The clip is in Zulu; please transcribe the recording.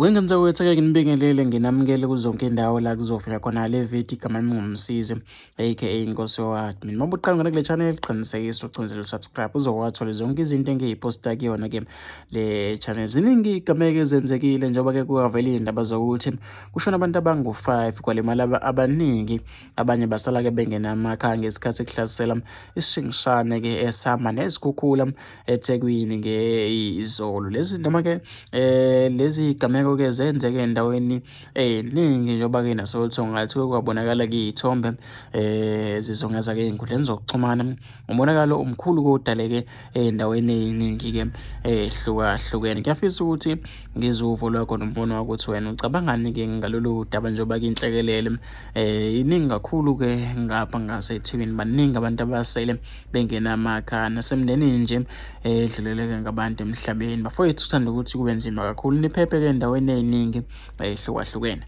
Wengemzawethu-ke nginibingelele nginamukele kuzonke indawo la kuzofika khona le video igama lami ngumsizi aka Nkosi Wadmin. Uma ubuqala ngona kule channel qinisekisa ucindezela subscribe uzowathola zonke izinto engiyiposta kuyona ke le channel. Ziningi igama-ke zenzekile njengoba-ke kuvele iy'ndaba zokuthi kushona abantu abangu-5 kwalimala abaningi, abanye basala-ke bengenamakhaya ngesikhathi kuhlasela isishingishane-ke esihamba nezikhukhula eThekwini izolo. Lezi noma-ke lezi gameko-ke zenzeke endaweni ey'ningi njengoba-ke nasolutho ngathi kwabonakala kuyiy'thombe zizungeza-ke ey'nkundleni zokuxhumana. Umonakalo omkhulu kodale-ke ey'ndaweni ey'ningi-ke ey'hlukahlukene. Kuyafisa ukuthi ngizwe uvo lwakho nombono wakho ukuthi wena ucabangani-ke ngalolu daba njengoba-ke inhlekelele iningi kakhulu-ke ngapha ngaseThekwini. Baningi abantu abasele bengenamakhaya nasemndenini nje edluleleke ngabantu emhlabeni. Bafowethu, uthanda ukuthi kube nzima kakhulu niphephe-ke endaweni ey'ningi ey'hlukahlukene.